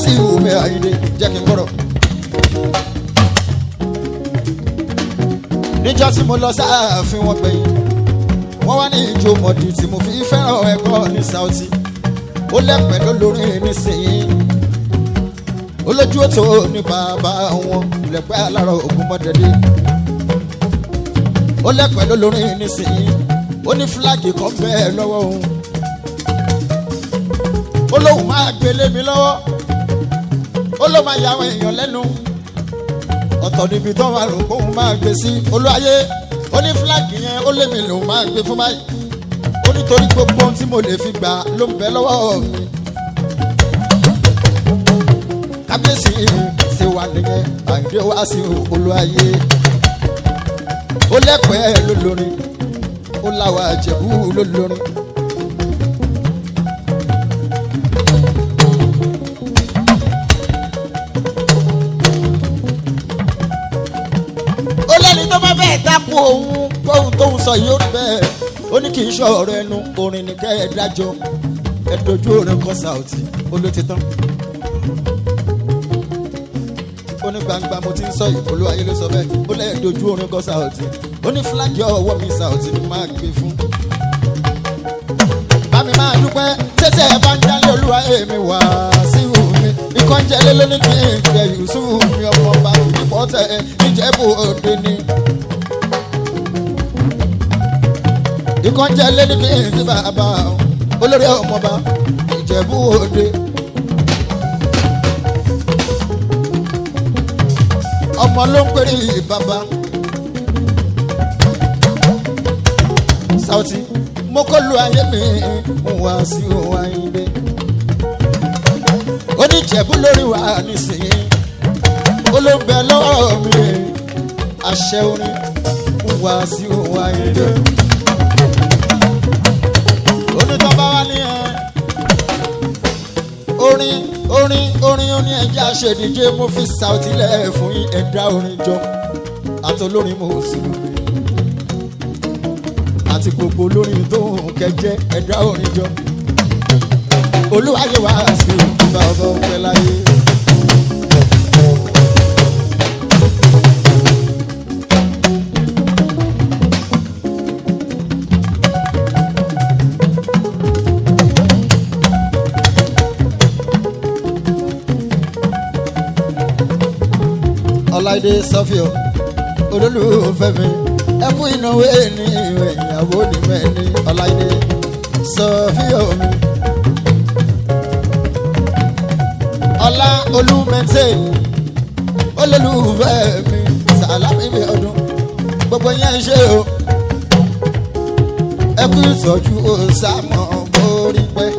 sí ìwúmi àyíndé jẹ́ kí n gbọ́rọ̀. níjọ́ tí mo lọ sáàfin wọn gbẹ̀yìn wọ́n wá ní ìjó mọ̀dì tí mo fi fẹ́ràn ẹ̀gbọ́n ní Saoti ó lẹ́pẹ̀ lólórin nísìnyí olójú òtò ní bàbá wọn lẹ́pẹ́ alárọ̀ ògùn mọ́dẹ́dẹ́ ó lẹ́pẹ̀ lólórin nísìnyí ó ní fúláàgì kan bẹ́ẹ̀ lọ́wọ́ òun ó lóun máa gbélé mi lọ́wọ́ ó ló máa yà àwọn èèyàn lẹ́nu ọ̀tọ̀ níbi tó wà ló kóun máa gbé sí olúwayé ó ní fúláàgì yẹn ó lé mi lòun máa gbé fún báyìí ó nítorí gbogbo ohun tí mo lè fi gbà ló ń bẹ lọ́wọ́ mi kábíyèsí ṣe wà nìyẹn àìdè wá sí olúwayé ó lẹ́pẹ́ lólórin ó láwa Ìjẹ̀bú lólórin. ó lẹ́ni tó bá fẹ́ẹ́ dákú òun kóhun tóun sọ yìí ó rí bẹ́ẹ̀ ó ní kì í ṣe ọ̀rọ̀ ẹnu orin nìkẹ́ ẹ̀ dájọ́ ẹ̀ dojú orin kan Saoti ó ló ti tán. ó ní gbangba mo ti ń sọ yìí olúwayé ló sọ bẹ́ẹ̀ ó lẹ́ẹ̀ dojú orin kan Saoti ó ní fúláàgì ọwọ́ mi Saoti ni máa gbé fún. bá mi máa dúpẹ́ tẹ́tẹ́ ẹ bá ń jálé olúwayé mi wá sí mi ikọ̀ ń jẹ́lé lónìí kí n jẹ Yusuf mi ọmọ bá fi pọ́tẹ́ Ìjẹ̀bú Òde ni. ikọ̀ ń jẹ́lé ní kí n ti bàbá olórí ọmọba Ìjẹ̀bú Òde. ọmọ ló ń pèrè bàbá Saoti mo kọ́ lu ayé mi wá sí òun Àyìndé oníjẹ̀bú lórí wa nísìnyí olóńgbẹ lọ́wọ́ mi àṣẹ orin wá sí òun Àyìndé onítọ́ba wa ní orin ẹja ṣèdíje mo fi Saoti lẹ̀ fún ẹ̀dá orin jọ àtolórin mo sì lù mí àti gbogbo olórin tó ń kẹjẹ ẹ̀dá orin jọ olúwayé wá sí ìgbà ọba ọpẹ́ láyé. Ọláìdé Sọfíọ olólùfẹ́ mi ẹkú ìnáwó ní ìwé ìyàwó ní mẹ́ni Ọláìdé Sọfíọ mi. ọlá olúmẹ̀tẹ́ olólùfẹ́ mi sàlámì mi ọdún gbogbo yẹn ń ṣe o ẹkú ìtọ́jú òsàmọ̀ borí pẹ́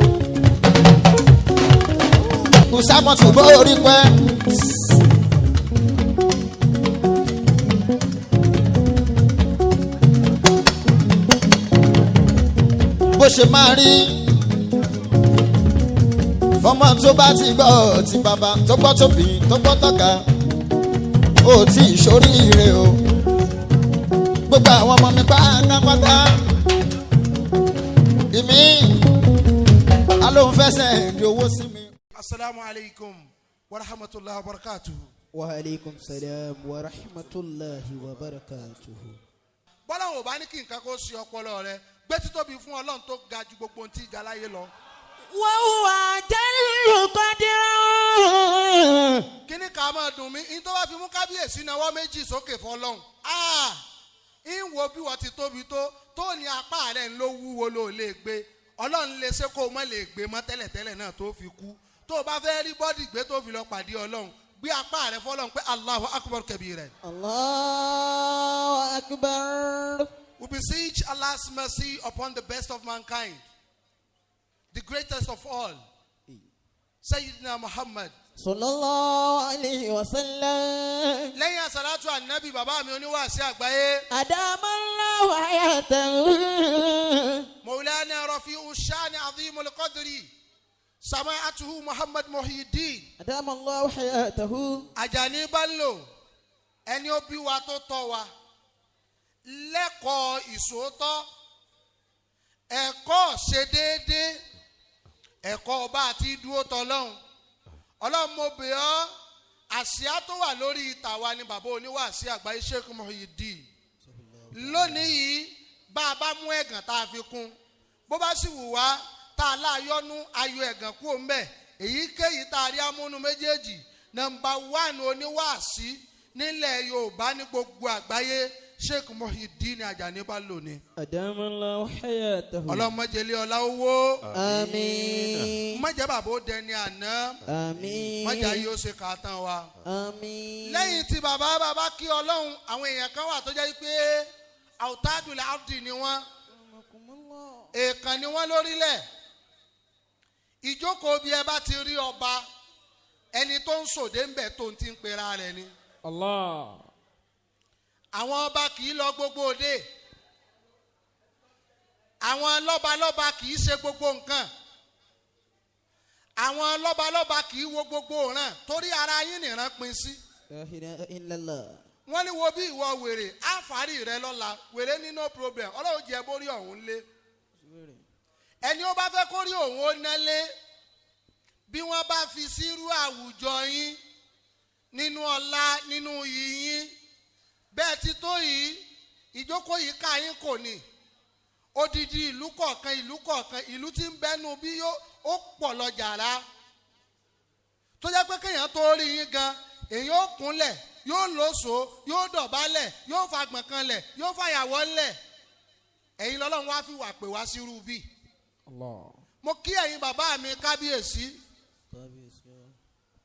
òsàmọ̀ tó borí pẹ́. bó ṣe máa rí fọmọ tó bá ti gbọ́ ti bàbá tó gbọ́ tóbi tó gbọ́ tọ́ka ó tí ì ṣoríire o gbogbo àwọn ọmọ mi pátápátá ìmí alóhùn fẹsẹ̀ di owó sí mi. asalaamu alaykum wa rahmatulahi wa barakatuhu. wa aleykum salaam wa rahmatulahi wa barakatuhu. bọ́lá ò bá ní kí nǹkan kó ṣe ọpọlọ rẹ gbé títóbi fún ọlọ́run tó ga ju gbogbo ohun tí ìga láyé lọ. wàhùwà jẹ́rìí kọ́dírà. kíní ká máa dùn mí ní tó bá fi mú kábíyèsí náwó méjì sókè fọlọ́run. ń wo bí wọ́n ti tóbi tó ní apá rẹ̀ ń ló wúwo ló lè gbé ọlọ́run lè ṣe kó o mọ̀ lè gbé mọ́ tẹ́lẹ̀tẹ́lẹ̀ náà tó fi kú tó o bá fẹ́ rí bọ́dì gbé tó fi lọ pàdé ọlọ́run gbé apá rẹ̀ fọlọ́run pé Allahu akbar kabira. Allahu akbar. We beseech Allah's mercy upon the best of mankind, the greatest of all, Sayyidina Muhammad. Sallallahu alayhi wa sallam. Lẹ́yìn àsàlátù ànábì bàbá mi oníwàásí àgbáyé. Adamallahu hayatahu. Maulana Rafi'u Shani Azimul Qadri. Sama'atuhu Muhammad Muhyiddin. Adamallahu hayatahu. Ajani Bello. Ẹni ó bí wa tó tọ́ wa. Lẹ́kọ̀ọ́ ìṣòótọ́. Ẹ̀kọ́ ṣe déédéé. Ẹ̀kọ́ ọba àti dúró tọ́lọ́hun. ọlọ́run mo bẹ̀ ọ́ àsíá tó wà lórí tàwa ni bàbá oníwàásí àgbáyé Sheikh Muhyiddin lónìí yìí bá a bá mú ẹ̀gàn tá a fi kún bó bá sì wù wá tá a láyọ́nú ayọ̀ ẹ̀gàn kú òun bẹ́ẹ̀ èyíkéyìí tá a rí amúnú méjèèjì nọ́mbà 1 oníwàásí nílẹ̀ Yorùbá ní gbogbo àgbáyé Sheikh Muhyiddin Ajani bá lónìí. Adamallahu hayatahu. ọlọ́mọdélé ọlá owó. Àmín. mọ̀jẹ̀ bàbá ó dẹni àná. Àmín. mọ̀jẹ̀ yóò ṣe kà á tán wa. Àmín. lẹ́yìn tí bàbá kí ọlọ́run àwọn èèyàn kan wà tó jẹ́ pé àwòtádùn abdi ni wọ́n. èèkàn ni wọ́n lórílẹ̀. ìjókòó bí ẹ bá ti rí ọba ẹni tó ń sòdé ń bẹ̀ tó ń ti ń pera rẹ̀ ni. Allah. àwọn ọba kì í lọ gbogbo òde àwọn lọ́balọ́ba kì í ṣe gbogbo nǹkan àwọn lọ́balọ́ba kì í wo gbogbo òràn torí ara yín nìran pin sí. La ilaha illallah. wọ́n ní wo bí ìwọ wèrè àǹfààní rẹ lọ́la wèrè ní no problem ọlọ́run jẹ́ borí ọ̀hún lé ẹni ó bá fẹ́ kórí òun ó nálé bí wọ́n bá fi sírú àwùjọ yín nínú ọlá nínú yìnyín bẹ́ẹ̀ ti tó yìí ìjókòó yìí ká yín kò ní odidi ìlú kọ̀ọ̀kan ìlú tí ń bẹ́nu bí ó pọ̀ lọ jàrá tó jẹ́ pé kéèyàn tó rí yín gan èyí ó kúnlẹ̀ yóò lóṣò yóò dọ̀bálẹ̀ yóò fagbọ̀n kanlẹ̀ yóò fàyàwọ́ ńlẹ̀ ẹ̀yin lọ́lọ́run wá fi wà pé wá sí rúbì. mo kí ẹ̀yin bàbá mi kábíyèsí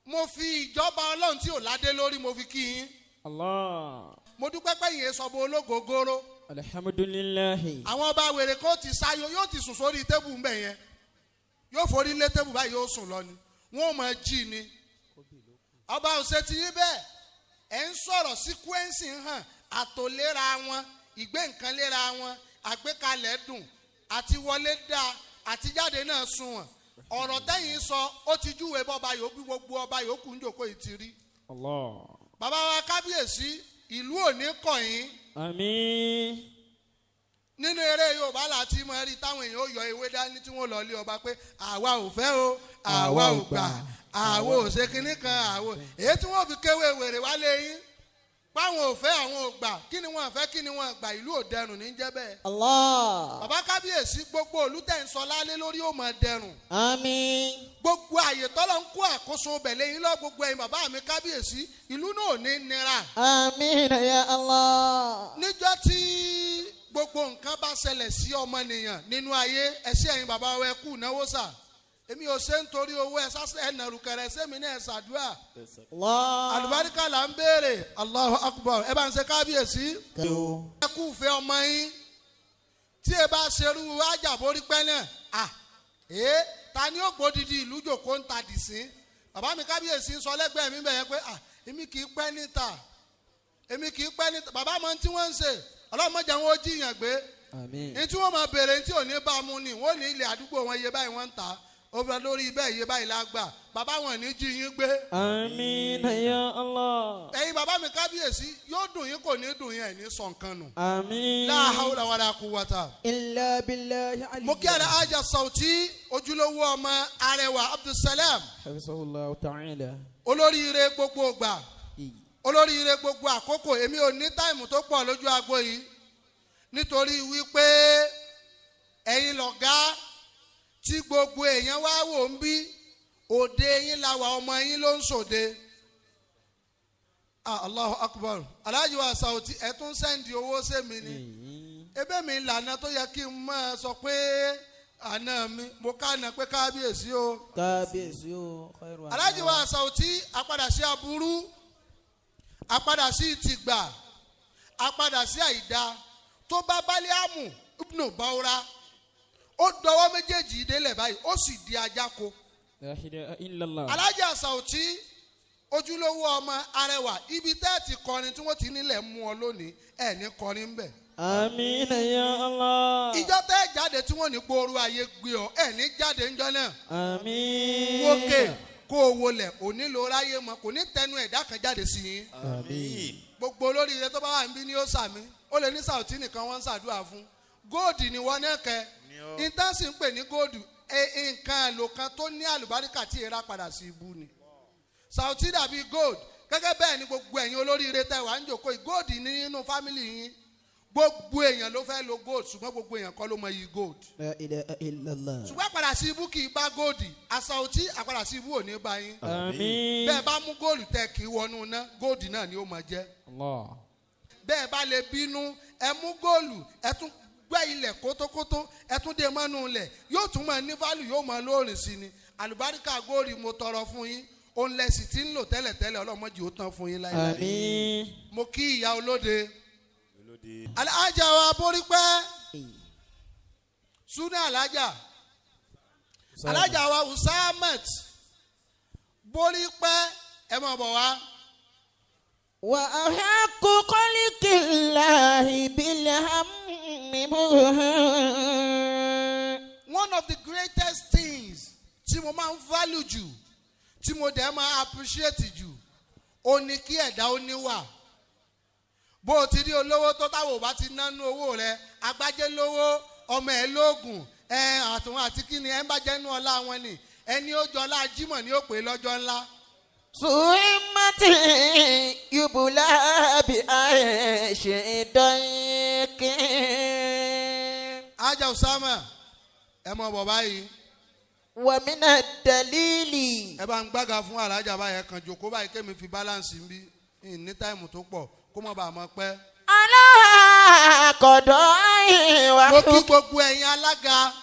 mo fi ìjọba ọlọ́run tí ò ládé lórí mo fi kí yín. Allah. mo dúpẹ́ pé yìí sọ bo ológogoro. Alhamdulillahi. àwọn ọba wèrè kó ti sáyọ yóò ti sùn sórí tébù ńbẹ yẹn yóò forí lé tébù báyìí yóò sùn lọ ni wọn ò mọ jí ni. ọba òsè ti yín bẹ́ẹ̀ ẹ̀ ń sọ̀rọ̀ síkwẹ́ǹsì hàn àtòlera wọn ìgbé nǹkan léra wọn àgbékalẹ̀ dùn àti wọlé dáa àti jáde náà sunwọ̀n ọ̀rọ̀ tẹ́yìn sọ ó ti júwe bọ́ba yòó bí gbogbo ọba yòókù ń jòkó yìí ti rí. Allah. bàbá wa kábíyèsí ìlú òní kọ̀yìn. Àmín. nínú eré Yorùbá láti mọ rí táwọn èèyàn ó yọ ewé dání tí wọ́n lọ lé ọba pé àwa ò fẹ́ o àwa ò gbà àwa ò ṣe kinní kan àwa èyí tí wọ́n fi kéwé wèrè wálé yín páwọn ò fẹ́ àwọn ò gbà kí ni wọ́n fẹ́ kí ni wọ́n gbà ìlú ò dẹrùn ní jẹ́ bẹ́ẹ̀. Allah. bàbá kábíyèsí gbogbo olùtẹ̀sọ lálé lórí ó mọ dẹrùn. Àmín. gbogbo àyè tọ́lọ̀ ń kó àkóso bẹ̀lẹ́ yín lọ gbogbo ẹ̀yin bàbá mi kábíyèsí ìlú náà ò ní nira. Àmín ya Allah. níjọ́ tí gbogbo nǹkan bá ṣẹlẹ̀ sí ọmọnìyàn nínú ayé ẹ̀sìn ẹ̀yin bàbá wa ẹ kú náwó sà èmi ò ṣe nítorí owó ẹ sásẹ ẹ nàrúkẹrẹ sẹmi náà ṣàdúrà àlùbáríkà là ń béèrè Allahu Akbar ẹ bá ń ṣe kábíyèsí ẹ kú fẹ́ ọmọ yín tí ẹ bá ṣerú ajáborí pẹ́ náà ta ni ó gbódìdí ìlú jòkó ń ta dì sí bàbá mi kábíyèsí ń sọ lẹ́gbẹ̀ẹ́ mi bẹ̀yẹn pé èmi kì í pẹ́ níta bàbá mọ tí wọ́n ń ṣe ọlọ́mọdé wọn ó jiyàn gbé ní tí wọ́n máa béèrè ní tí ò ní bá a mú ni wọ́n ní ilẹ̀ àdúgbò wọn iye báyìí wọ́n ń ta obìnrin lórí bẹ́ẹ̀ iye báyìí lágbà bàbá wọn ní jí yín gbé. Àmín ya Allah. ẹ̀yin bàbá mi kábíyèsí yóò dùn yín kò ní dùn yín ẹ̀ ní sọ̀nkan nù. Àmín. La hawla wala quwwata. Illa billahi aliyu. mo kí ẹ̀rọ ajá Saoti ojúlówó ọmọ Arewa Abdulsalam. Hafizahullahu ta'ala. olóríire gbogbo ìgbà olóríire gbogbo àkókò èmi ò ní táìmù tó pọ̀ lójú agbo yìí nítorí wípé ẹ̀yin lọ̀gá tí gbogbo èèyàn wá wò ń bí òde yín làwà ọmọ yín ló ń sòde. Allahu Akbar Alhaji wa Saoti ẹ tún sẹ́ndì owó sẹ́mi ni ebe mi lànà tó yẹ kí n máa sọ pé àná mi mo kànà pé kábíyèsí o. Kábíyèsí o. Alhaji wa Saoti apadà sí aburú apadà sí ìtìgbà apadà sí àìdá tó bá Bálíàmù ibnu Bawra ó dọwọ́ méjèèjì délẹ̀ báyìí ó sì di ajáko. La ilaha illallah. Alhaji Saoti ojúlówó ọmọ Arewa ibi tẹ́ẹ̀tì kọrin tí wọ́n ti nílẹ̀ mú ọ lónìí ẹ̀ ní kọrin bẹ̀. Àmín ya Allah. ìjọ tẹ́ jáde tí wọ́n ní gbòòrò ayé gbé ọ ẹ̀ ní jáde ńjọ́ náà. Àmín. wókè kó o wọlẹ̀ òní ló ráyé mọ́ kò ní tẹnu ẹ̀dá kan jáde sí yín. Àmín. gbogbo olóríire tó bá wà níbí ni ó sàmí ó lè ní Saoti nìkan wọ́n ń ṣàdúrà fún góòdì ni wọ́n náà kẹ́ intansi ń pè ní góòdù nǹkan àlò kan tó ní àlùbáríkà tí èèrà padà sí ibú ni. Saoti dàbí gold gẹ́gẹ́ bẹ́ẹ̀ ni gbogbo ẹ̀yin olóríire tẹ́ wà ń jòkó yìí gold nínú family yín gbogbo èèyàn ló fẹ́ lo gold ṣùgbọ́n gbogbo èèyàn kọ́ ló mọ iyì gold. La ilaha illallah. ṣùgbọ́n àpàdà sí ibú kì í bá gold Saoti àpàdà sí ibú ò ní bá yín. Àmín. bẹ́ẹ̀ bá mú gold tẹ́ kì í wọnú ná gold náà ni ó máa jẹ́. Allah. bẹ́ẹ̀ bá lè bínú ẹ mú góòlù ẹ tún gbẹ́ ilẹ̀ kótókótó ẹ tún dé mọ́nú ilẹ̀ yóò tún máa ní válù yóò máa lóòrìn sí ni àlùbáríkà góòlù mo tọrọ fún yín òun lẹ́sìn tí ń lò tẹ́lẹ̀tẹ́lẹ̀ ọlọ́mọdé ó tán fún yín láyé. Àmín. mo kí ìyá olóde alájà wa borí pẹ́ súnà alájà wa usamet borí pẹ́ ẹ máa bọ̀ wá. وأحق خلق الله بالهم. One of the greatest things tí mo máa ń value jù tí mo dẹ̀ máa appreciate jù ó ní kí ẹ̀dá ó níwà. bó o ti rí olówó tó táwọn ò bá ti nánú owó rẹ agbájé lówó ọmọ ẹ lóògùn àtúnwò àti kíni ẹ ń bá jẹ́nu ọlá wọn ni ẹni ó jọlá Jímọ̀ ni ó pè lọ́jọ́ ńlá. سُمَّتِ يُبْلَى بِعَيْشٍ ضَيِّقٍ. Ajá Usama ẹ mọ bọ̀ báyìí. وَمِنَ الدَّلِيلِ. ẹ bá ń gbága fún alájà báyìí kan jòkó báyìí kémi fi balance ń bí ní táìmù tó pọ̀ kó mọ̀ bá a mọ̀ pẹ́. على قضاء mo kí وحكم. gbogbo ẹ̀yin alága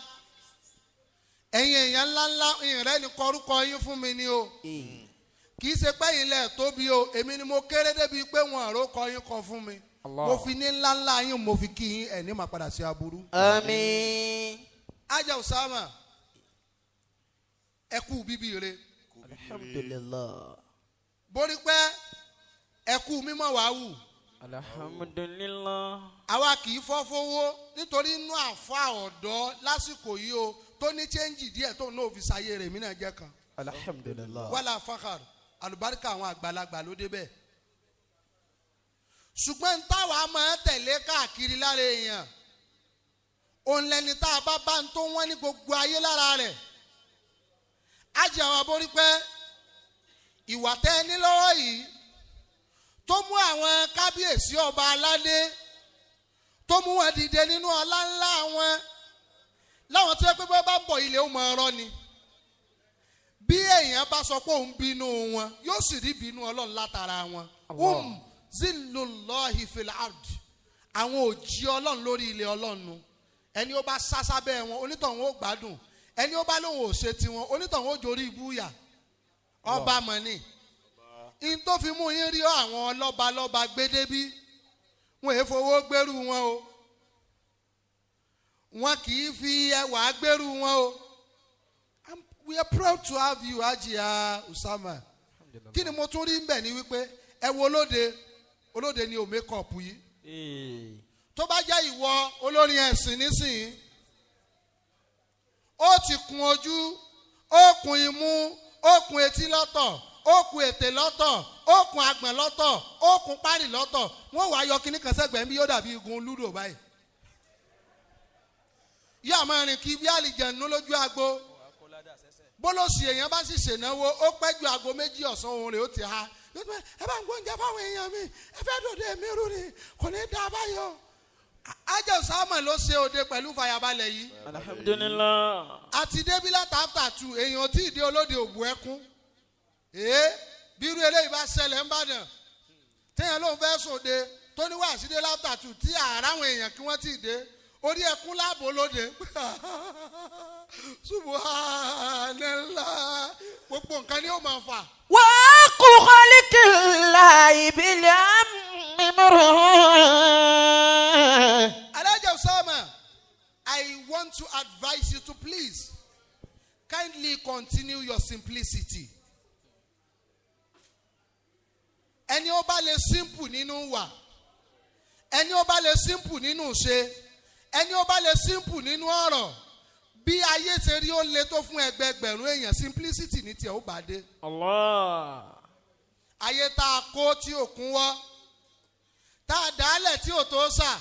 ẹ̀yin èèyàn ńláńlá ìrẹ́ ni kọrúkọ yín fún mi ni o kì í ṣe pé ilẹ̀ tóbi o èmi ni mo kéré débi pé wọn àròkọ yín kọ fún mi mo fi ní ńláńlá yín mo fi kí yín ẹ̀ ní máa padà sí aburú. آمين. Ajá Usama ẹ kú bíbí re الحمد لله. borí pé ẹ kú mímọ́ wàá wù Alhamdulillah. àwa kì í fọ́ fowó nítorí inú àfa ọ̀dọ́ lásìkò yìí o tó ní chẹ́ńjì díẹ̀ tó náà fi ṣayé rẹ̀ mí náà jẹ́ kan. الحمد لله. wàhálà fàkàr àlùbáríkà àwọn àgbàlagbà ló débẹ̀. ṣùgbọ́n táwa máa tẹ̀lé káàkiri lára èèyàn òun lẹni tá a bá ń tó wọ́n ní gbogbo ayé lára rẹ̀. Ajá wa borí pé ìwà tẹ́ ẹ ní lọ́wọ́ yìí tó mú àwọn kábíyèsí ọba aládé tó mú wọn dìde nínú ọlá ńlá wọn láwọn tí wọ́n pé bá ń bọ̀ ilé ó mọ ọ̀rọ̀ ni bí èèyàn bá sọ pé òun bínú wọn yóò sì rí bínú ọlọ́run látara wọn zillullahi fil ard àwọn òjì ọlọ́run lórí ilé ọlọ́run ẹni ó bá sásá bẹ́ẹ̀ wọn onítọ̀hún ó gbádùn ẹni ó bá lóun ò ṣe tiwọn onítọ̀hún ó jorí ibúyà ọba mọ̀ni in tó fi mú yín rí àwọn lọ́balọ́ba gbédébí wọn èé fowó gbèrú wọn o wọn kì í fi ẹwà gbèrú wọn o. We are proud to have you Ajia Usama. Kí ni mo tún rí mbẹ̀ ni wípé ẹ wo olóde ni o make up yìí. Tó bá jẹ́ ìwọ olórin ẹ̀sìn nísìnyí ó ti kun ojú ó kun imú ó kun etí lọ́tọ̀ ó kun ètè lọ́tọ̀ ó kun àgbọ̀n lọ́tọ̀ ó kun párí lọ́tọ̀ wọ́n wàá yọ kíní kan sẹ́gbẹ̀ẹ́ bí yóò dàbí igun lúdò báyìí. Yóò máa rìn kí bí àlìjẹ̀nú lójú agbo. Bólósì èèyàn bá sì ṣènáwó ó pẹ́ ju aago 2 ọ̀sán òun rẹ̀ ó ti ha ẹ bá ń gbóúnjẹ fáwọn èèyàn mi ẹ fẹ́ dòde mi rú ni kò ní dá báyọ̀. Ajá Usama ló ṣe òde pẹ̀lú fàyàbalẹ̀ yìí. Alhamdulillah. Àti débí láti after 2 èèyàn tí ì dé olóde òbú ẹkún. Bírú eléyìí bá ṣẹlẹ̀ ń bàdàn téèyàn lóun fẹ́ sòde tó ní wàásù dé after 2 tí àràwọn èèyàn kí wọ́n ti dé orí ẹkún láàbò lóde subhanallah gbogbo nǹkan ni ó máa fà. وَحَقُّ خَلْقِ اللَّهِ بِالْأَمْنِ. Alhaji Usama, I want to advise you to please kindly continue your simplicity. Ẹni ó bá lè simple nínú wà, ẹni ó bá lè simple nínú ṣe, ẹni ó bá lè simple nínú ọ̀rọ̀ bí ayé ṣe rí ó le tó fún ẹgbẹgbẹ̀rún èèyàn simplicity ní tiẹ̀ ó bá dé. Allah. Ayé tá a kó tí ò kún wọ́ tá a dálẹ̀ tí ò tó sà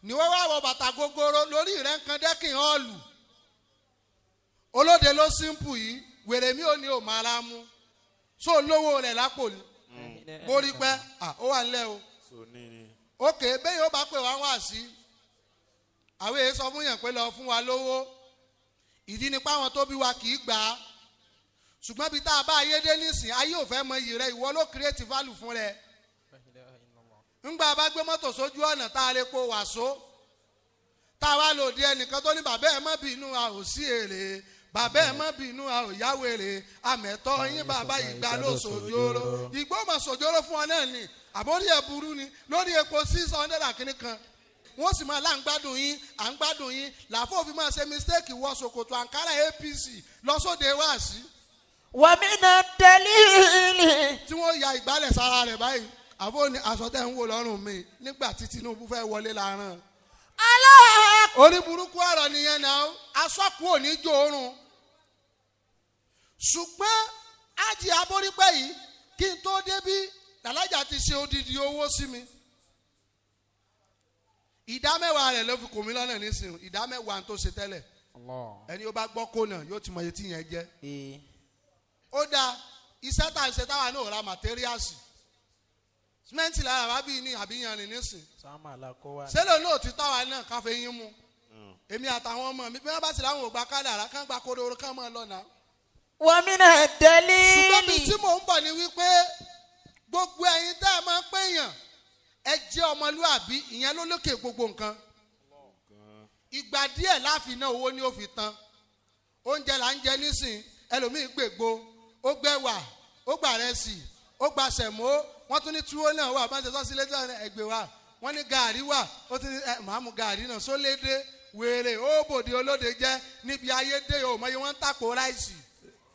ní wọ́n wá wọ bàtà gogoro lórí rẹ̀ nǹkan dẹ́kìn họ́ọ̀lù olóde ló simple yìí wèrè mi ò ní ò máa ra mú so lówó rẹ̀ lápò ni borí pẹ́ ó wà nílẹ̀ o òkè bẹ́ẹ̀ yóò bá pè wá wá sí àwọn èyí sọ fún yẹn pé lọ fún wa lówó ìdí ni pé àwọn tó bí wa kì í gbà á ṣùgbọ́n bí tá a bá ayé dé nísìn ayé ò fẹ́ mọ iyì rẹ ìwọ ló create value fún rẹ ńgbà bá gbé mọ́tò sójú ọ̀nà tá a lè po wàsó tá a wá lòdì ẹnìkan tó ní bàbá ẹ̀ mọ́ bínú a ò sí èrè bàbá ẹ̀ mọ́ bínú a ò yáwó èrè àmẹ́tọ́ yín bàbá ìgbà ló sòjóró ìgbó mọ̀ sòjóró fún ọ náà ni àbórí ẹ̀ burú ni lórí epo 600 àkíní kan wọ́n sì máa láǹgbádùn yín à ń gbádùn yín làáfó òfin máa ṣe mistake wọ ṣòkòtò àǹkárá APC lọ́sọ̀dẹ̀ wá sí. wàmínà dalili. tí wọ́n ya ìgbálẹ̀ sára rẹ̀ báyìí àbó ni aṣọ tẹ̀ ń wò lọ́rùn mi nígbà tí Tinubu fẹ́ wọlé láàárọ̀. orí burúkú ọ̀rọ̀ nìyẹn náà aṣọ́kù ò ní jó oorun. ṣùgbọ́n ájì aborípẹ́ yìí kí n tó débí làlájà ti ṣe odidi owó sí mi. ìdá mẹ́wàá rẹ̀ ló fi kò mí lọ́nà nísìnyí ìdá mẹ́wàá tó ṣe tẹ́lẹ̀ ẹni ó bá gbọ́ kónà yóò ti mọ iye tí yẹn jẹ́. ó dáa iṣẹ́ tá à ń ṣe táwa náà ra màtíríàsì símẹ́ǹtì lára wá bí ní àbíyanrìn nísìn sẹ́lẹ̀ náà ti táwa náà káfẹ́ yín mu èmi àtàwọn ọmọ mi bí wọ́n bá sì láwọn ògbà kádàrá kán gba kóró kán mọ́ lọ́nà. wàmínà dalili. ṣùgbọ́n mi tí mò ń bọ̀ ni wípé gbogbo ẹ̀yin tẹ́ ẹ máa ń pèèyàn ẹ jẹ́ ọmọlúàbí ìyẹn ló lókè gbogbo nǹkan ìgbà díẹ̀ láàfin náà owó ni ó fi tán oúnjẹ là ń jẹ nísìn ẹlòmíín gbègbó ó gbẹ̀wà ó gbà rẹsì ó gbà sẹ̀mó wọ́n tún ní túwó náà wà bá ń ṣe sọ́sí létí ẹgbẹ́ wa wọ́n ní gàárì wà ó tún ní màámu gàárì náà sólédé wèrè ó bòde olóde jẹ́ níbi ayédè ò mọye wọ́n ń tàpó ráìsì.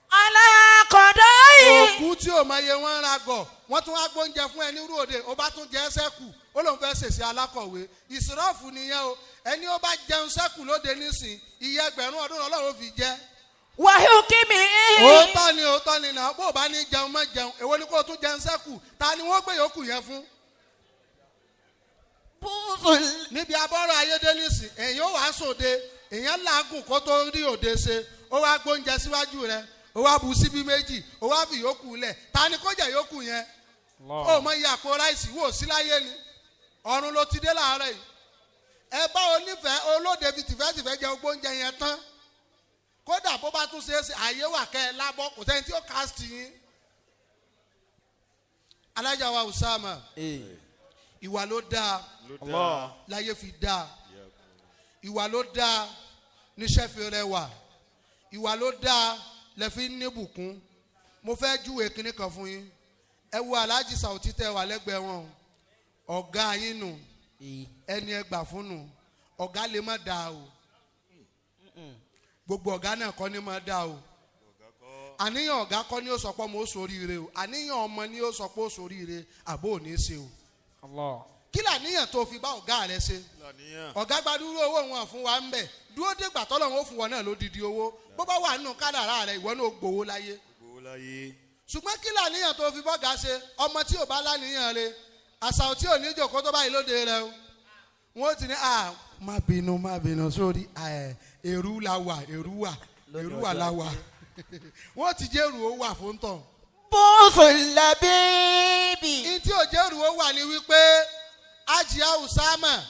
alákọ̀dọ́ yìí. òkú tí ò mọye wọ́n ń ragọ̀ wọ́n tún wá gbóúnjẹ fún ẹni rúòde ó bá tún jẹ́ sẹ́kù ó lóun fẹ́ ṣèṣe alákọ̀wé ìsìrọ́ọ̀fù nìyẹn o ẹni ó bá jẹun sẹ́kù lóde nísìn iye ẹgbẹ̀rún ọdún Ọlọ́run fi jẹ́. wàhíù kìmí. òótọ́ ni náà bó o bá ní jẹun mọ́ jẹun èwo ni kó o tún jẹun sẹ́kù ta ni wọ́n gbé yòókù yẹn fún. níbi abọ́rọ̀ ayédè nísìn èyàn ó wàá sòde èyàn làágùn kó tó rí òde ṣe ó wá gbóúnjẹ síwájú rẹ ó wá bu síbí méjì ó wá fi yòókù lẹ̀ ta ni kó jẹ yòókù yẹn. ó mọ iye àpò ráìsì wò sí láyé ni ọ̀run ló ti dé láàárọ̀ yìí ẹ bá onífẹ̀ẹ́ olóde fi tìfẹ́tìfẹ́ jẹ gbóúnjẹ yẹn tán kódà bó bá tún ṣe é ṣe àyè wà kẹ́ ẹ lábọ́ kò sẹ́ni tí ó cast yín. alájà wa Usama ìwà ló dáa láyé fi dáa ìwà ló dáa níṣẹ́ fi rẹwà ìwà ló dáa lẹ́fi níbùkún. mo fẹ́ júwe kinní kan fún yín ẹ wo Alhaji Saoti tẹ́ wà lẹ́gbẹ̀ẹ́ wọn ọ̀gá yín nù ẹni ẹ gbà fún nù ọ̀gá lè má dáa o gbogbo ọ̀gá náà kọ́ ni máa dá o àníyàn ọ̀gá kọ́ ni ó sọ pé mo ṣoríire o àníyàn ọmọ ni ó sọ pé ó ṣoríire àbó ò ní ṣe o kí làníyàn tó fi bá ọ̀gá rẹ ṣe ọ̀gá gbadúró owó wọn fún wa ń bẹ̀ dúró dégbà tọ́lọ́run ó fún wọn náà lódìdí owó bó bá wà nínú kádàrá rẹ ìwọ náà gbowó láyé ṣùgbọ́n kí làníyàn tó fi bọ́gà ṣe ọmọ tí ò bá láníyàn rẹ àṣà tí ò ní jòkó tó báyìí lóde rẹ o wọn ti ní má bínú sórí èrú la wà èrú wà la wà wọ́n ti jẹ́rù ó wà fún tán. bùsùn làbíbì. ìtí ò jẹ́rù ó wà ní wípé Ajia Usama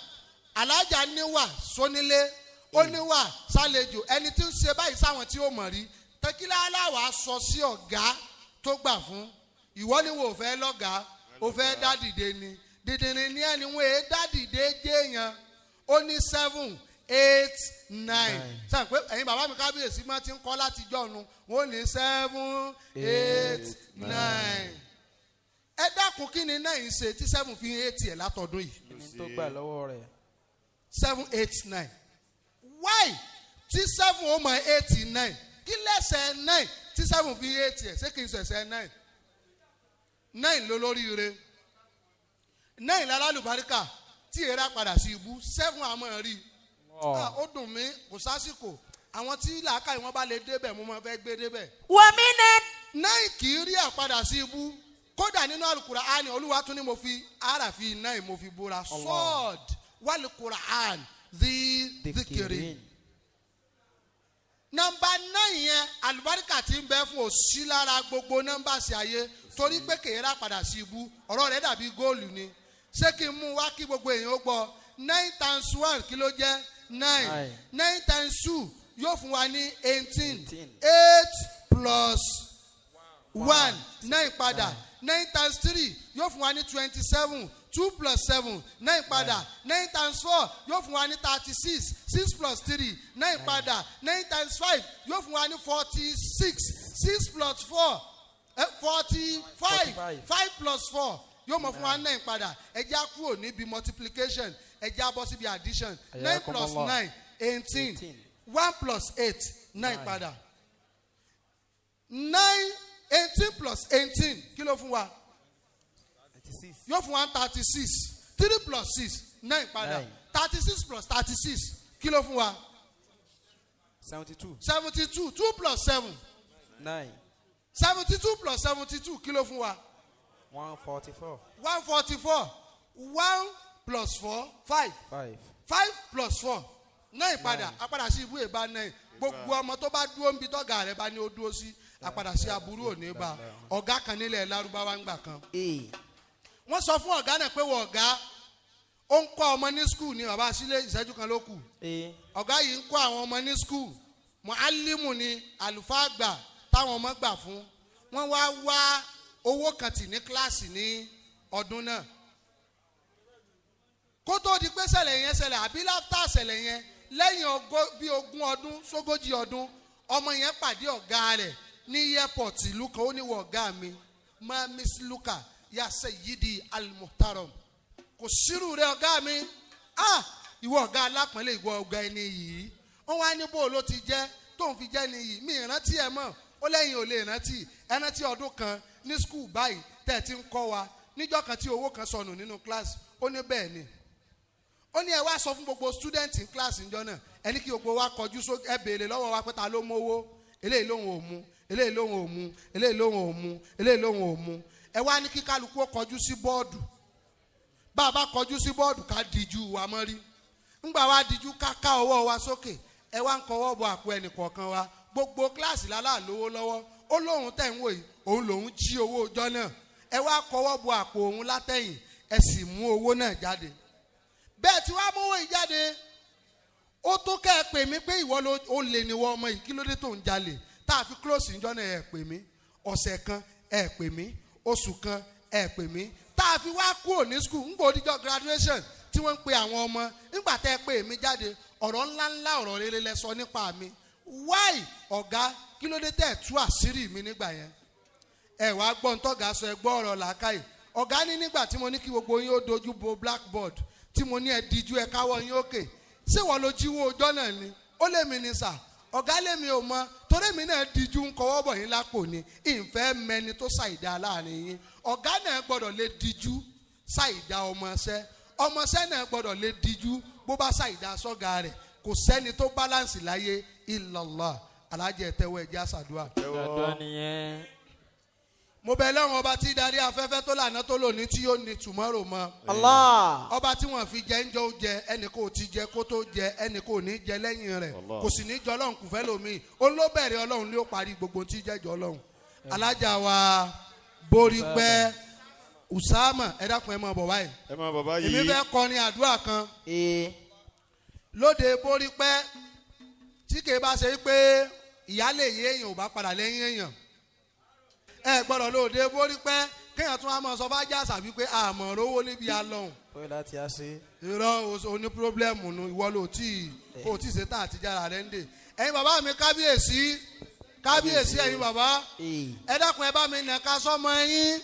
alájà níwà sónílé ó níwà sálejò ẹni tí ń ṣe báyìí sáwọn tí ó mọ̀ rí tẹkílá aláwà sọ sí ọ̀gá tó gbà fún ìwọ ni wò fẹ́ lọ́gàá ó fẹ́ dá dìde ni dìdìrín ní ẹni wọ́n èé dá dìde jéèyàn ó ní 7, 8, 9 sàn pé ẹ̀yin bàbá mi kábíyèsí máa ti ń kọ́ láti jọ̀nu wọ́n ní 7, 8, 9 ẹ dákun kí ni 9 ṣe tí 7 fi 8 ẹ̀ látọdún yìí. ẹni tó gbà lọ́wọ́ rẹ̀. 7, 8, 9 why tí 7 ó mọ 8, 9 kí lẹ́sẹ̀ 9 tí 7 fi 8 ẹ̀ ṣé kì í ṣẹ̀ṣẹ̀ 9 9 ló lóríire 9 lálálùbáríkà tí èèrà padà sí ibú 7 àmọ́ rí ó dùn mí kò sásìkò àwọn tí làákàyè wọn bá lè débẹ̀ mo máa fẹ́ gbé débẹ̀. wàmí náà. 9 kì í rí àpadà sí ibú kódà nínú Al-Qur'an Olúwa tún ní mo fi àràfi 9 mo fi búra sword wal Qur'an dhikri. nọ́mbà 9 yẹn àlùbáríkà tí ń bẹ fún òsì lára gbogbo nọ́mbàsì ayé torí pé kèéra padà sí ibú ọ̀rọ̀ rẹ̀ dàbí góòlù ni ṣé kí n mú wá kí gbogbo èèyàn ó gbọ́ 9 times 1 kí ló jẹ́ 9 9 times 2 yóò fún wa ní 18 8 plus 1 9 padà 9 times 3 yóò fún wa ní 27 2 plus 7 9 padà 9 times 4 yóò fún wa ní 36 6 plus 3 9 padà 9 times 5 yóò fún wa ní 46 6 plus 4 45 5 plus 4 yóò mọ̀ fún wa 9 padà ẹ já kúrò níbi multiplication ẹ já bọ́ síbi addition 9 plus 9 18 1 plus 8 9 padà 9 18 plus 18 kí ló fún wa yóò fún wa 36 3 plus 6 9 padà 36 plus 36 kí ló fún wa 72 72 2 plus 7 9 72 plus 72 kí ló fún wa 144 144 1 plus 4 5 5 plus 4 9 padà apadà sí ibú ìbá 9 gbogbo ọmọ tó bá dúró níbi tọ́gà rẹ̀ bá ní ó dúró sí apadà sí aburú òní bá ọ̀gá kan nílẹ̀ lárúbáwá ń gbà kan wọ́n sọ fún ọ̀gá náà pé wọ́n ọ̀gá ó ń kọ́ ọmọ ní skul ní bàbá sílé ìṣẹ́jú kan ló kù ọ̀gá yìí ń kọ́ àwọn ọmọ ní skul muallimu ni àlùfáà àgbà táwọn ọmọ gbà fún wọ́n wá owó kan tì ní kíláàsì ní ọdún náà kó tó di pé ṣẹlẹ̀ yẹn ṣẹlẹ̀ àbí láfítà ṣẹlẹ̀ yẹn lẹ́yìn bí 20 ọdún sógójì ọdún ọmọ yẹn pàdé ọ̀gá rẹ̀ ní airport ìlú kan ó ní wọ ọ̀gá mi máa miss luka ya sayyidi al-muhtaram kò sírù rẹ ọ̀gá mi ìwọ ọ̀gá alápọ̀nlé ìwọ ọ̀gá ẹni yìí wọ́n wá ní bó ló ti jẹ́ tóun fi jẹ́ ni yìí mi ìrántí ẹ̀ mọ̀ ó lẹ́yìn ò lè rántí ẹrántí ọdún kan ní skul báyìí tẹ̀ ti ń kọ́ wa níjọ́ kan tí owó kan sọnù nínú kíláàsì ó ní bẹ́ẹ̀ ni ó ní ẹ wá sọ fún gbogbo student in class níjọ́ náà ẹni kí gbogbo wa kọjú sókè ẹ béèrè lọ́wọ́ wa pé ta ló mówó eléyìí lóhùn ò mú eléyìí lóhùn ò mú eléyìí lóhùn ò mú eléyìí lóhùn ò mú ẹ wá ní kí kálukú ó kọjú sí bọ́ọ̀dù bá a bá kọjú sí bọ́ọ̀dù ká díjú wa mọ́ rí ńgbà wa díjú ká ká ọwọ́ wa sókè ẹ wá ń kọwọ́ bọ àpò ẹnì kọ̀ọ̀kan wa gbogbo kíláàsì lálá lówó lọ́wọ́ ó lóhun tẹ̀ ń wò yìí òun lòun jí owó ọjọ́ náà ẹ wá kọwọ́ bọ àpò òun látẹ̀yìn ẹ sì mú owó náà jáde bẹ́ẹ̀ tí wàá mówó yìí jáde ó tó kẹ́ ẹ pè mí pé ìwọ ló ó lè ní wọ́n ọmọ yìí kí ló dé tó ń jalè tá a fi close níjọ́ náà ẹ pè mí ọ̀sẹ̀ kan ẹ pè mí oṣù kan ẹ pè mí tá a fi wá kúrò ní school ń gbòdìjọ́ graduation tí wọ́n ń pe àwọn ọmọ nígbà tẹ́ ẹ pè mí jáde ọ̀rọ̀ ńláńlá ọ̀rọ̀ rere lẹ sọ nípa mi why ọ̀gá kí ló dé tẹ́ ẹ tú àṣírí mi nígbà yẹn ẹ wá gbọ́ ntọ́gà sọ ẹ gbọ́ ọ̀rọ̀ làákàyè ọ̀gá ní nígbà tí mo ní kí gbogbo yín ó dojú bo blackboard tí mo ní ẹ díjú ẹ káwọ́ yín òkè ṣé wọ́n lo jíwó ọjọ́ náà ni ó lè mi ní sà ọ̀gá lèmi ò mọ torí mi náà díjú ń kọwọ́ bọ̀ yín lápò ni ìfẹ́ mẹni tó ṣàìdá láàrin yín ọ̀gá náà gbọ́dọ̀ lè díjú ṣàìdá ọmọọṣẹ́ náà gbọ́dọ̀ lè díjú bó bá ṣàìdá sọ́gà rẹ̀ kò sẹ́ni tó báláǹsì láyé illallah alájẹ tẹ́wọ́ ẹ̀jẹ̀ àṣàdúrà. mo bẹ̀ lọ́run ọba tí darí afẹ́fẹ́ tó lànà tó lò ní tí yóò ní tomorrow mọ́. Allah. ọba tí wọ́n fi jẹ ń jọ jẹ ẹnì kò ti jẹ kó tó jẹ ẹnì kò ní jẹ lẹ́yìn rẹ̀ kò sì ní jọ ọlọ́run kò fẹ́ lómi òun ló bẹ̀rẹ̀ ọlọ́run ló parí gbogbo tí jẹ́jọ́ ọlọ́run. alájà wa borí pẹ́ Usama ẹ dákun ẹ máa bọ̀ báyìí. ẹ máa bọ̀ báyìí. èmi fẹ́ kọrin àdúrà kan. lóde borí pẹ́ tí kì í bá ṣe pé ìyáálé èèyàn ò bá padà lẹ́yìn èèyàn ẹ gbọ́dọ̀ lóde borí pẹ́ kéèyàn tún á mọ̀ sọ fájà àṣàbí pé àmọ̀ rówó níbi àlọ́hùn. pé láti á ṣe. irọ́ o ní pírọ́blẹ́mù nu ìwọ ló tí kò tí ì ṣe tá àtijára rẹ̀ ń dè. ẹ̀yin bàbá mi kábíyèsí ẹ̀yin bàbá ẹ dákun ẹ bá mi nàka sọ́mọ yín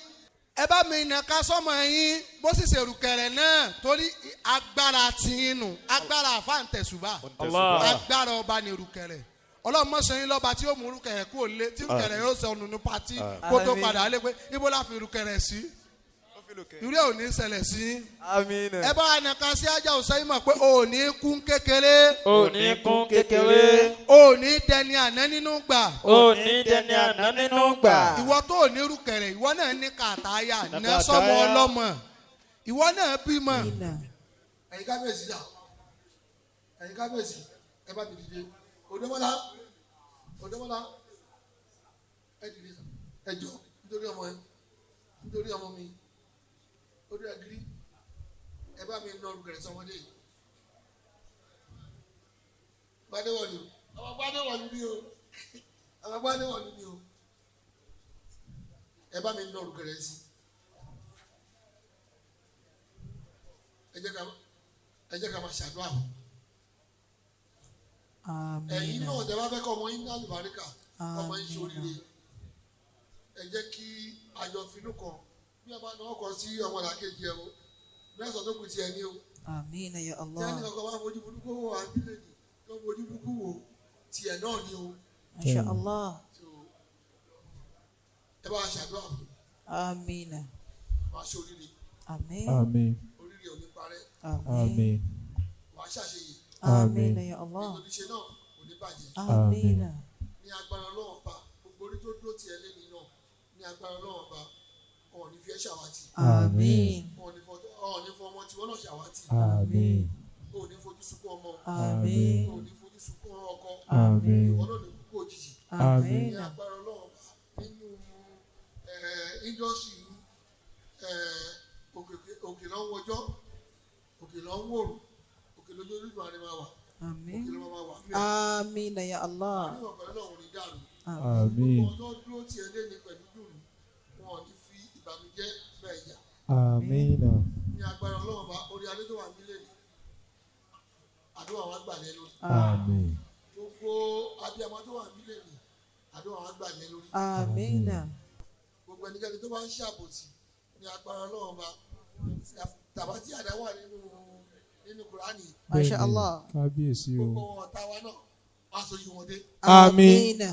ẹ bá mi nàka sọ́mọ yín bó sì ṣe rùkẹ̀rẹ̀ náà torí agbára tiyín nù agbára àfáǹtẹ̀sùbà agbára ọba ni rùkẹ̀rẹ̀ ọlọ́run mọ̀sán lọ́ba tí ó mú rúkẹ̀rẹ̀ kó lé tí rúkẹ̀rẹ̀ yóò sọ nínú pati kó tó padà lé pé ibo la fi rúkẹ̀rẹ̀ sí irú ò ní ṣẹlẹ̀ sí. ẹ bá wa nàka sí ajá òsèyìn mọ̀ pé ò ní kún kékeré. ò ní kún kékeré. ò ní dẹni àná nínú gbà. ò ní dẹni àná nínú gbà. ìwọ tó ò ní rúkẹ̀rẹ̀ ìwọ náà ní kàtáyà ná sọmọ ọlọ́mọ ìwọ náà bímọ. ẹ̀yin kábíyèsí dà ẹ̀yin kábíyèsí ẹ bá mi dìde. Odemola dìde ẹjọ́ nítorí ọmọ yẹn nítorí ọmọ mi orí agiri ẹ bá mi nọ olùkẹrẹ sọmọdé yìí gbadewọlù àwọn gbadewọlù ni o àwọn gbadewọlù ni o ẹ bá mi nọ olùkẹrẹ sí ẹ jẹ́ ká máa ṣàdúrà fún ẹ̀yin náà tẹ́ bá fẹ́ kọ́ ọmọ yín ní àlùbáríkà ọmọ yín ṣe oríire ẹ jẹ́ kí àjọ finú kan bí a bá náà kọ sí ọmọ làkejì ẹ o mẹ́sàn tó kù ti ẹ ní o. Amina ya Allah. Tẹ́ni kankan bá fojú burúkú wò wá nílẹ̀ ní tó fojú burúkú wò tiẹ̀ náà ni o. Masha Allah. Ẹ bá a ṣàdúrà fún. Amina. Wàá ṣe oríire. Àmín. Àmín. Oríire ò ní parẹ́. Àmín. Wàá ṣàṣeyè. Amina ya Allah. Nítorí ṣe náà kò ní bàjẹ́. Amina. Ní agbára Ọlọ́run bá gbogbo orí tó dúró tiẹ̀ lé ní náà ní agbára Ọlọ́run bá wọn ò ní fi ẹ́ ṣàwátì. Àmín. Wọn ò ní fọ ọmọ tí wọ́n náà ṣàwátì. Àmín. O ò ní fojú sunkún ọmọ. Àmín. O ò ní fojú sunkún ọkọ. Àmín. Ìwọ náà ní kúkú òjijì. Àmín. Ní agbára Ọlọ́run bá nínú indọ́sírì òkè lọ́ ń wọjọ́ òkè lọ́ ń wòrò òkè lójú orílẹ̀ àrẹ máa wà Àmín. òkè lọ́ máa wà. Amina ya Allah. Àníwọ̀n pẹ̀lú náà ò ní dàrú. Àmín. Gbogbo ọjọ́ dúró tiẹ̀ lé ní pẹ̀lú dùnú wọn ò ní fi ìbànújẹ́ bẹ́ẹ̀ yà. Àmín. Ní agbára Ọlọ́run bá orí adé tó wà nílé ni àdúrà wa gbà lé lórí. Àmín. Gbogbo abiyamọ tó wà nílé ni àdúrà wa gbà lé lórí. Amina. Gbogbo ẹnikẹ́ni tó bá ń ṣàbòsí ní agbára Ọlọ́run bá tàbátí àdá wà nínú Kùránì. Masha Allah. Kábíyèsí o. Gbogbo ọ̀tá wa náà wá sójú wọn dé. Àmín. Amina.